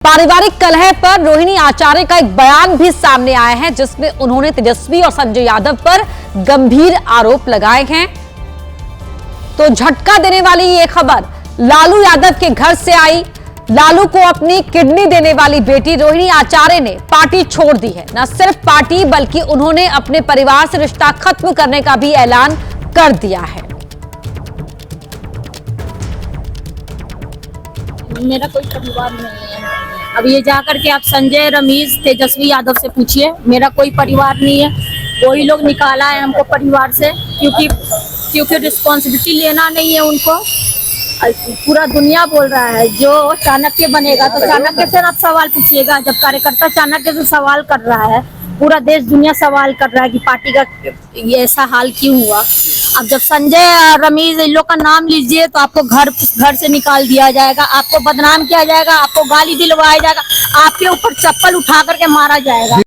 पारिवारिक कलह पर रोहिणी आचार्य का एक बयान भी सामने आया है, जिसमें उन्होंने तेजस्वी और संजय यादव पर गंभीर आरोप लगाए हैं। तो झटका देने वाली ये खबर लालू यादव के घर से आई। लालू को अपनी किडनी देने वाली बेटी रोहिणी आचार्य ने पार्टी छोड़ दी है। न सिर्फ पार्टी बल्कि उन्होंने अपने परिवार से रिश्ता खत्म करने का भी ऐलान कर दिया है। मेरा कोई परिवार नहीं है। अब ये जाकर के आप संजय, रमेश, तेजस्वी यादव से पूछिए, मेरा कोई परिवार नहीं है। वही लोग निकाला है हमको परिवार से, क्योंकि रिस्पॉन्सिबिलिटी लेना नहीं है उनको। पूरा दुनिया बोल रहा है जो चाणक्य बनेगा, तो चाणक्य से आप सवाल पूछिएगा। जब कार्यकर्ता चाणक्य से सवाल कर रहा है, पूरा देश दुनिया सवाल कर रहा है कि पार्टी का ये ऐसा हाल क्यों हुआ। अब जब संजय, रमेश, इन लोग का नाम लीजिए तो आपको घर से निकाल दिया जाएगा, आपको बदनाम किया जाएगा, आपको गाली दिलवाया जाएगा, आपके ऊपर चप्पल उठा करके मारा जाएगा।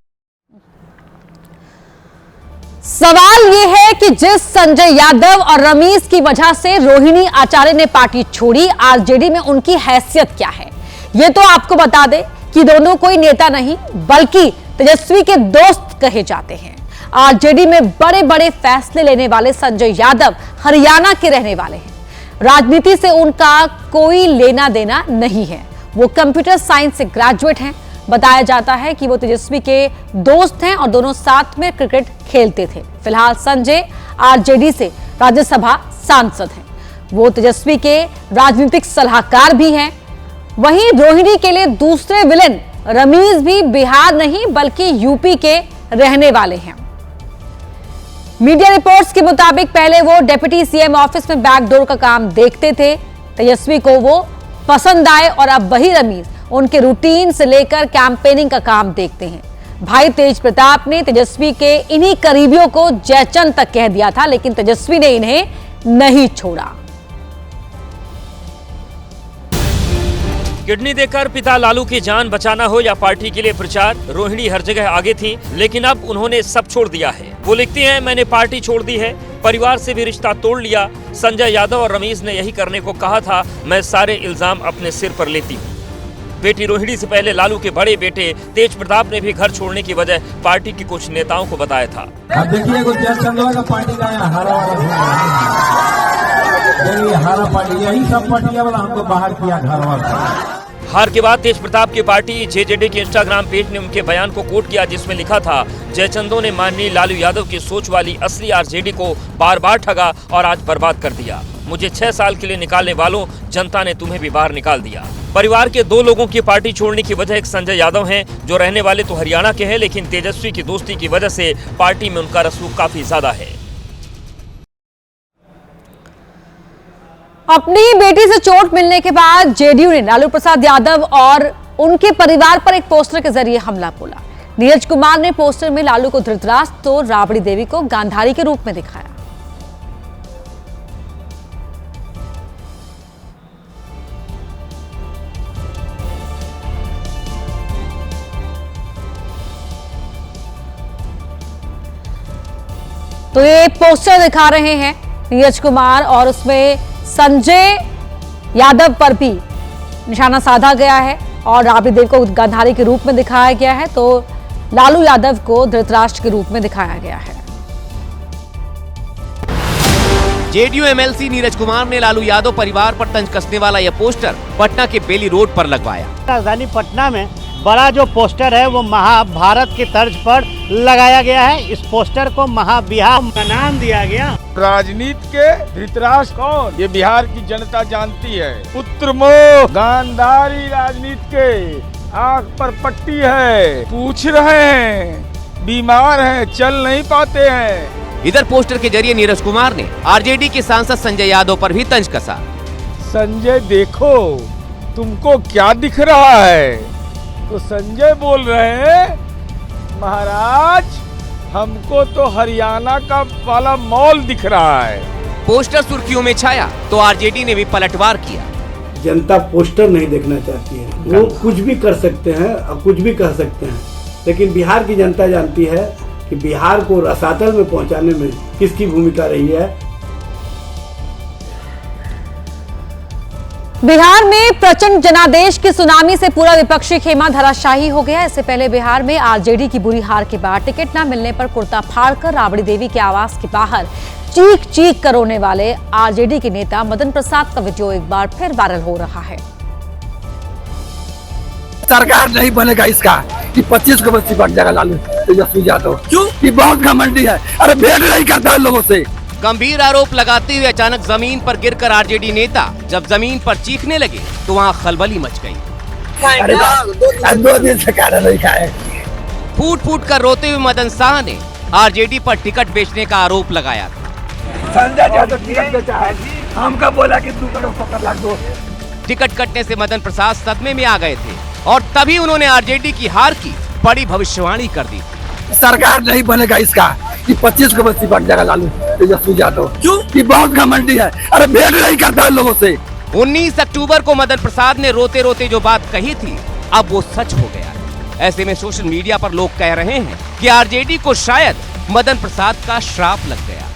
सवाल यह है कि जिस संजय यादव और रमेश की वजह से रोहिणी आचार्य ने पार्टी छोड़ी, आरजेडी में उनकी हैसियत क्या है। यह तो आपको बता दे कि दोनों कोई नेता नहीं बल्कि तेजस्वी के दोस्त कहे जाते हैं। आरजेडी में बड़े बड़े फैसले लेने वाले संजय यादव हरियाणा के रहने वाले हैं। राजनीति से उनका कोई लेना देना नहीं है। वो कंप्यूटर साइंस से ग्रेजुएट हैं। बताया जाता है कि वो तेजस्वी के दोस्त हैं और दोनों साथ में क्रिकेट खेलते थे। फिलहाल संजय आरजेडी से राज्यसभा सांसद हैं। वो तेजस्वी के राजनीतिक सलाहकार भी हैं। वहीं रोहिणी के लिए दूसरे विलेन रमेश भी बिहार नहीं बल्कि यूपी के रहने वाले हैं। मीडिया रिपोर्ट्स के मुताबिक पहले वो डिप्टी सीएम ऑफिस में बैकडोर का काम देखते थे। तेजस्वी को वो पसंद आए और अब वही रमेश उनके रूटीन से लेकर कैंपेनिंग का काम देखते हैं। भाई तेज प्रताप ने तेजस्वी के इन्हीं करीबियों को जयचंद तक कह दिया था, लेकिन तेजस्वी ने इन्हें नहीं छोड़ा। किडनी देकर पिता लालू की जान बचाना हो या पार्टी के लिए प्रचार, रोहिणी हर जगह आगे थी, लेकिन अब उन्होंने सब छोड़ दिया है। वो लिखती हैं, मैंने पार्टी छोड़ दी है, परिवार से भी रिश्ता तोड़ लिया। संजय यादव और रमेश ने यही करने को कहा था, मैं सारे इल्जाम अपने सिर पर लेती हूँ। बेटी रोहिणी से पहले लालू के बड़े बेटे तेज प्रताप ने भी घर छोड़ने की वजह पार्टी के कुछ नेताओं को बताया था। अब देखिए का पार्टी का हारा पार्टी, यही सब पार्टियां वाला हमको बाहर किया घर वाला। हार के बाद तेज प्रताप की पार्टी जेजेडी के इंस्टाग्राम पेज ने उनके बयान को कोट किया, जिसमें लिखा था, जयचंदों ने माननीय लालू यादव की सोच वाली असली आरजेडी को बार बार ठगा और आज बर्बाद कर दिया। मुझे 6 साल के लिए निकालने वालों, जनता ने तुम्हें भी बाहर निकाल दिया। परिवार के 2 लोगों की पार्टी छोड़ने की वजह एक संजय यादव हैं, जो रहने वाले तो हरियाणा के हैं, लेकिन तेजस्वी की दोस्ती की वजह से पार्टी में उनका रसूख काफी ज्यादा है। अपनी बेटी से चोट मिलने के बाद जेडीयू ने लालू प्रसाद यादव और उनके परिवार पर एक पोस्टर के जरिए हमला बोला। नीरज कुमार ने पोस्टर में लालू को धृतराष्ट्र तो राबड़ी देवी को गांधारी के रूप में दिखाया। तो ये पोस्टर दिखा रहे हैं नीरज कुमार और उसमें संजय यादव पर भी निशाना साधा गया है और राबड़ी देवी को गांधारी के रूप में दिखाया गया है, तो लालू यादव को धृतराष्ट्र के रूप में दिखाया गया है। जेडीयू एमएलसी नीरज कुमार ने लालू यादव परिवार पर तंज कसने वाला यह पोस्टर पटना के बेली रोड पर लगवाया। राजधानी पटना में बड़ा जो पोस्टर है वो महाभारत की तर्ज पर लगाया गया है। इस पोस्टर को महाबिहार का नाम दिया गया। राजनीति के धृतराष्ट्र कौन, ये बिहार की जनता जानती है। पुत्र मोह गांधारी राजनीति के आंख पर पट्टी है, पूछ रहे हैं, बीमार हैं, चल नहीं पाते हैं। इधर पोस्टर के जरिए नीरज कुमार ने आरजेडी के सांसद संजय यादव पर भी तंज कसा। संजय देखो तुमको क्या दिख रहा है, तो संजय बोल रहे हैं, महाराज हमको तो हरियाणा का वाला मॉल दिख रहा है। पोस्टर सुर्खियों में छाया तो आरजेडी ने भी पलटवार किया। जनता पोस्टर नहीं देखना चाहती है, वो कुछ भी कर सकते हैं और कुछ भी कह सकते हैं, लेकिन बिहार की जनता जानती है कि बिहार को रसातल में पहुंचाने में किसकी भूमिका रही है। बिहार में प्रचंड जनादेश की सुनामी से पूरा विपक्षी खेमा धराशायी हो गया। इससे पहले बिहार में आरजेडी की बुरी हार के बाद टिकट न मिलने पर कुर्ता फाड़कर राबड़ी देवी के आवास के बाहर चीख चीख कर रोने वाले आरजेडी के नेता मदन प्रसाद का वीडियो एक बार फिर वायरल हो रहा है। सरकार नहीं बनेगा इसका कि 25 को बस्ती बन जाएगा लालू तेजस्वी यादव, क्यों कि बहुत घमंडी है। अरे भेंट नहीं करता है लोगों से। गंभीर आरोप लगाते हुए अचानक जमीन पर गिरकर आरजेडी नेता जब जमीन पर चीखने लगे तो वहां खलबली मच गई। अरे 2 दिन से खाना नहीं खाए। फूट फूट कर रोते हुए मदन शाह ने आरजेडी पर टिकट बेचने का आरोप लगाया। संजय यादव टिकट बेचा है, हमका बोला कि 2 करोड़ 70 लाख दो। टिकट कटने से मदन प्रसाद सदमे में आ गए थे और तभी उन्होंने आरजेडी की हार की बड़ी भविष्यवाणी कर दी। सरकार नहीं बनेगा इसका कि 25 को बस्ती बन जाएगा लालू तेजस्वी यादव, क्यों कि बहुत घमंडी है। अरे भेंट नहीं करता है लोगों से। 19 अक्टूबर को मदन प्रसाद ने रोते रोते जो बात कही थी अब वो सच हो गया है। ऐसे में सोशल मीडिया पर लोग कह रहे हैं कि आरजेडी को शायद मदन प्रसाद का श्राप लग गया।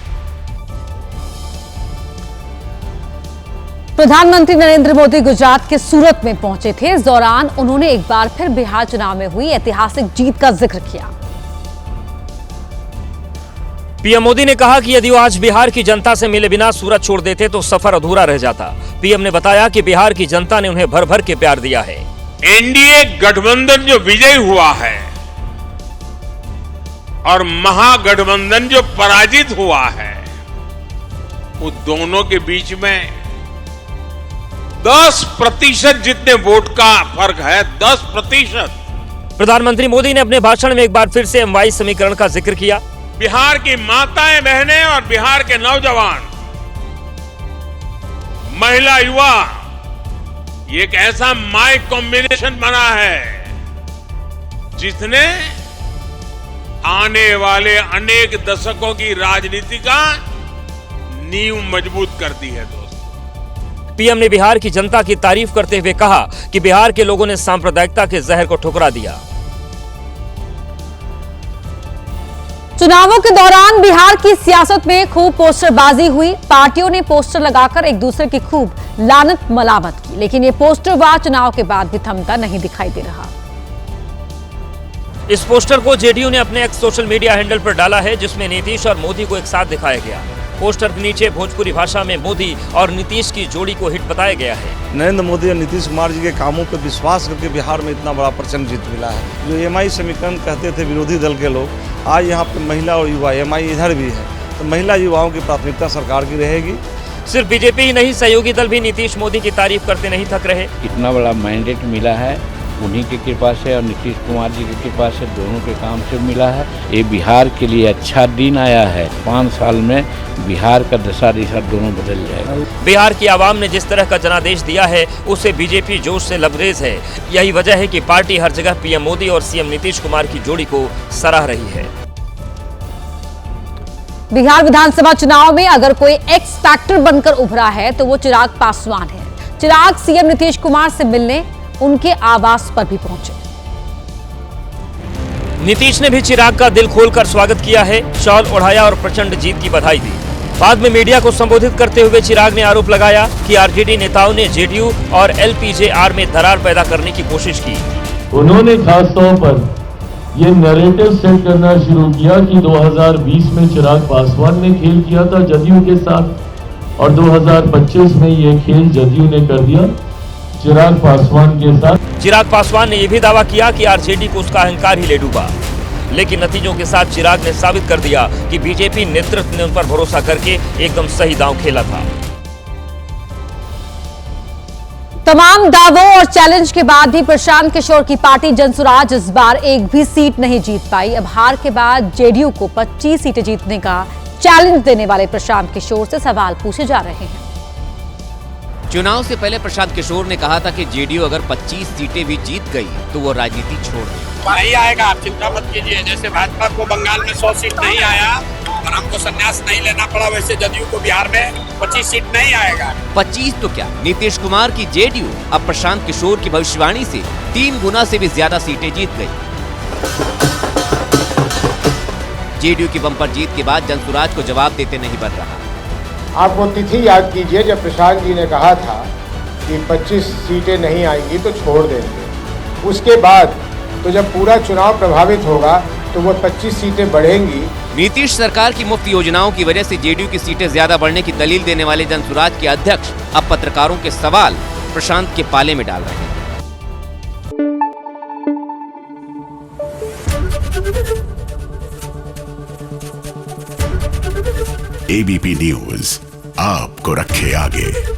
प्रधानमंत्री नरेंद्र मोदी गुजरात के सूरत में पहुंचे थे। इस दौरान उन्होंने एक बार फिर बिहार चुनाव में हुई ऐतिहासिक जीत का जिक्र किया। पीएम मोदी ने कहा कि यदि वो आज बिहार की जनता से मिले बिना सूरत छोड़ देते तो सफर अधूरा रह जाता। पीएम ने बताया कि बिहार की जनता ने उन्हें भर भर के प्यार दिया है। एनडीए गठबंधन जो विजयी हुआ है और महागठबंधन जो पराजित हुआ है, उस दोनों के बीच में 10% जितने वोट का फर्क है। 10%। प्रधानमंत्री मोदी ने अपने भाषण में एक बार फिर से M-Y समीकरण का जिक्र किया। बिहार की माताएं बहनें और बिहार के नौजवान, महिला, युवा, ये एक ऐसा माई कॉम्बिनेशन बना है जिसने आने वाले अनेक दशकों की राजनीति का नींव मजबूत कर दी है। दोस्तों, पीएम ने बिहार की जनता की तारीफ करते हुए कहा कि बिहार के लोगों ने सांप्रदायिकता के जहर को ठुकरा दिया। चुनावों के दौरान बिहार की सियासत में खूब पोस्टरबाजी हुई। पार्टियों ने पोस्टर लगाकर एक दूसरे की खूब लानत मलामत की, लेकिन ये पोस्टरबाज चुनाव के बाद भी थमता नहीं दिखाई दे रहा। इस पोस्टर को जेडीयू ने अपने एक्स सोशल मीडिया हैंडल पर डाला है, जिसमें नीतीश और मोदी को एक साथ दिखाया गया। पोस्टर के नीचे भोजपुरी भाषा में मोदी और नीतीश की जोड़ी को हिट बताया गया है। नरेंद्र मोदी और नीतीश कुमार जी के कामों पर विश्वास करके बिहार में इतना बड़ा प्रचंड जीत मिला है। जो M-I समीकरण कहते थे विरोधी दल के लोग, आज यहाँ पे महिला और युवा M-I इधर भी है, तो महिला युवाओं की प्राथमिकता सरकार की रहेगी। सिर्फ बीजेपी ही नहीं, सहयोगी दल भी नीतीश मोदी की तारीफ करते नहीं थक रहे। इतना बड़ा मैंडेट मिला है उन्हीं की कृपा से और नीतीश कुमार जी की कृपा से, दोनों के काम से मिला है। ये बिहार के लिए अच्छा दिन आया है। 5 साल में बिहार का दशा दिशा दोनों बदल जाएगा। बिहार की आवाम ने जिस तरह का जनादेश दिया है उससे बीजेपी जोश से लबरेज है। यही वजह है कि पार्टी हर जगह पीएम मोदी और सीएम नीतीश कुमार की जोड़ी को सराह रही है। बिहार विधानसभा चुनाव में अगर कोई एक्स फैक्टर बनकर उभरा है तो वो चिराग पासवान है। चिराग सीएम नीतीश कुमार से मिलने उनके आवास पर भी पहुंचे। नीतीश ने भी चिराग का दिल खोलकर स्वागत किया है, शॉल ओढ़ाया और प्रचंड जीत की बधाई दी। बाद में मीडिया को संबोधित करते हुए चिराग ने आरोप लगाया कि आरजेडी नेताओं ने जेडीयू और एलपीजेआर में दरार पैदा करने की कोशिश की। उन्होंने खासतौर पर ये नैरेटिव सेट करना शुरू किया कि 2020 में चिराग पासवान ने खेल किया था जदयू के साथ और 2025 में ये खेल जदयू ने कर दिया चिराग पासवान के साथ। चिराग पासवान ने यह भी दावा किया कि आरजेडी को उसका अहंकार ही ले डूबा, लेकिन नतीजों के साथ चिराग ने साबित कर दिया कि बीजेपी नेतृत्व ने उन पर भरोसा करके एकदम सही दांव खेला था। तमाम दावों और चैलेंज के बाद भी प्रशांत किशोर की पार्टी जनसुराज इस बार एक भी सीट नहीं जीत पाई। अब हार के बाद जेडीयू को 25 सीटें जीतने का चैलेंज देने वाले प्रशांत किशोर से सवाल पूछे जा रहे हैं। चुनाव से पहले प्रशांत किशोर ने कहा था कि जेडीयू अगर 25 सीटें भी जीत गई तो वो राजनीति छोड़ दे। नहीं आएगा, आप चिंता मत कीजिए। जैसे भाजपा को बंगाल में 100 सीट नहीं आया और हमको संन्यास नहीं लेना पड़ा, वैसे जदयू को बिहार में 25 सीट नहीं आएगा। 25 तो क्या, नीतीश कुमार की जेडीयू अब प्रशांत किशोर की भविष्यवाणी से 3 गुना से भी ज्यादा सीटें जीत गई। जेडीयू की बम्पर जीत के बाद जनसुराज को जवाब देते नहीं बन रहा। आप वो तिथि याद कीजिए जब प्रशांत जी ने कहा था कि 25 सीटें नहीं आएंगी तो छोड़ देंगे। उसके बाद तो जब पूरा चुनाव प्रभावित होगा तो वो 25 सीटें बढ़ेंगी। नीतीश सरकार की मुफ्त योजनाओं की वजह से जेडीयू की सीटें ज्यादा बढ़ने की दलील देने वाले जनसुराज के अध्यक्ष अब पत्रकारों के सवाल प्रशांत के पाले में डाल रहे हैं। एबीपी न्यूज आपको रखे आगे।